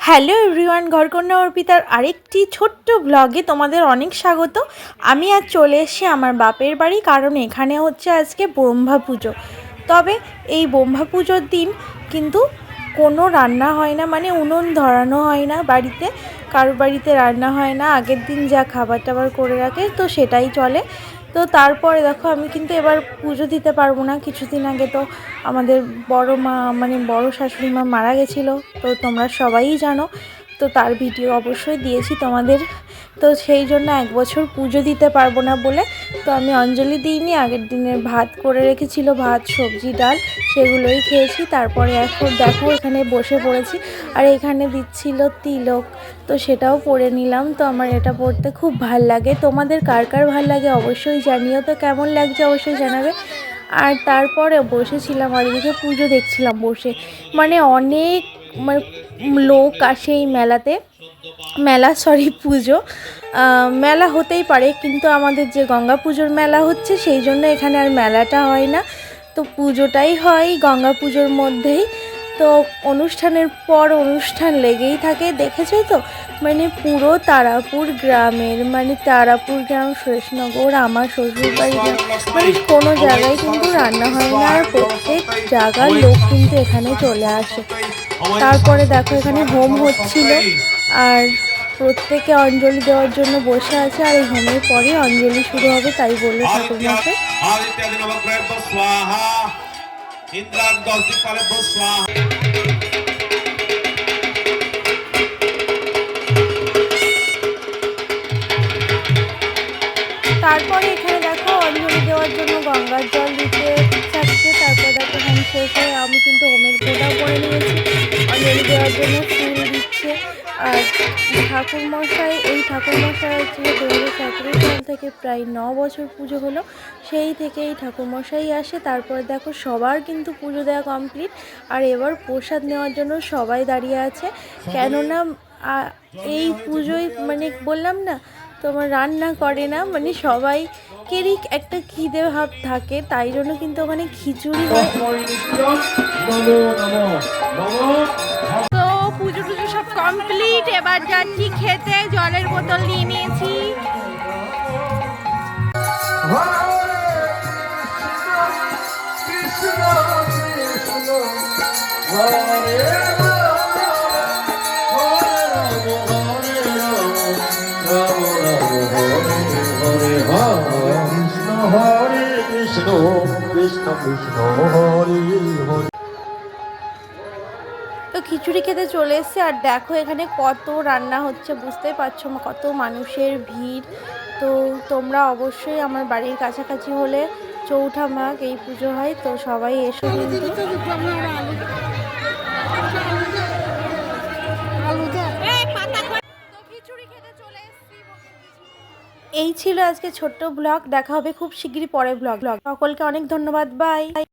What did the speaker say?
Hello everyone, ঘরকন্যা অর্পিতার আরেকটি ছোট্ট ব্লগে তোমাদের অনেক স্বাগত। আমি আজ চলে এসেছি আমার বাপের বাড়ি, কারণ এখানে হচ্ছে আজকে ব্রহ্মা পুজো। তবে এই ব্রহ্মা পুজোর দিন কিন্তু কোনো রান্না হয় না, মানে উনুন ধরানো হয় না বাড়িতে, কারোর বাড়িতে রান্না হয় না। আগের দিন যা খাবার টাবার করে রাখে তো সেটাই চলে। তো তারপরে দেখো আমি কিন্তু এবার পুজো দিতে পারবো না। কিছুদিন আগে তো আমাদের বড় মা, মানে বড় শাশুড়ি মা মারা গেছিলো, তো তোমরা সবাই জানো। তো তার ভিডিও অবশ্যই দিয়েছি তোমাদের। তো সেই জন্য এক বছর পুজো দিতে পারবো না বলে তো আমি অঞ্জলি দিইনি। আগের দিনের ভাত করে রেখেছিল, ভাত সবজি ডাল সেগুলোই খেয়েছি। তারপরে এখন দেখো এখানে বসে পড়েছি, আর এখানে দিচ্ছিল তিলক, তো সেটাও পরে নিলাম। তো আমার এটা পরতে খুব ভাল লাগে। তোমাদের কার কার ভাল লাগে অবশ্যই জানিও, তো কেমন লাগছে অবশ্যই জানাবে। আর তারপরে বসেছিলাম আর এদিকে পুজো দেখছিলাম বসে। মানে অনেক মানে লোক আসে এই মেলাতে, পুজো। মেলা হতেই পারে, কিন্তু আমাদের যে গঙ্গা পুজোর মেলা হচ্ছে সেই জন্য এখানে আর মেলাটা হয় না, তো পুজোটাই হয় গঙ্গা পুজোর মধ্যেই। তো অনুষ্ঠানের পর অনুষ্ঠান লেগেই থাকে, দেখেছো তো। মানে পুরো তারাপুর গ্রামের, মানে তারাপুর গ্রাম, সুরেশনগর, আমার শ্বশুরবাড়ি গ্রাম, মানে কোনো জায়গায় কিন্তু রান্না হয় না, আর প্রত্যেক জায়গার লোক কিন্তু এখানে চলে আসে। তারপরে দেখো এখানে হোম হচ্ছিল, আর প্রত্যেকে অঞ্জলি দেওয়ার জন্য বসে আছে। আর এই হোমের পরে অঞ্জলি শুরু হবে, তাই বললো ঠাকুরমশাই। তারপরে এখানে দেখো অঞ্জলি দেওয়ার জন্য গঙ্গার জল দিতে চাচ্ছে। তারপর দেখো হোম শেষ হয়ে আমি কিন্তু হোমের ফোঁটাও করে নিয়েছি। অঞ্জলি দেওয়ার জন্য ফুল দিচ্ছে। আর এই ঠাকুরমশাই হচ্ছে 2017 সাল থেকে প্রায় 9 বছর পুজো হলো, সেই থেকে এই ঠাকুরমশাই আসে। তারপরে দেখো সবার কিন্তু পুজো দেওয়া কমপ্লিট, আর এবার প্রসাদ নেওয়ার জন্য সবাই দাঁড়িয়ে আছে। কেননা এই পুজোয় মানে বললাম না তোমার রান্না করে না, মানে সবাইকেরই একটা খিদে ভাব থাকে, তাই জন্য কিন্তু ওখানে খিচুড়ি হয়। তো পুজো টুজো সব কমপ্লিট, এবার যাচ্ছি খেতে। জলের বোতল নিয়ে নিয়েছি। তো খিচুড়ি খেতে চলে এসছে, আর দেখো এখানে কত রান্না হচ্ছে, বুঝতেই পারছো কত মানুষের ভিড়। তো তোমরা অবশ্যই আমার বাড়ির কাছাকাছি হলে চৌঠা মাঘ এই পুজো হয়, তো সবাই এসো কিন্তু। এই ছিল আজকে ছোট্ট ব্লগ। দেখা হবে খুব শিগগিরই পরের ব্লগ। সকলকে অনেক ধন্যবাদ, বাই।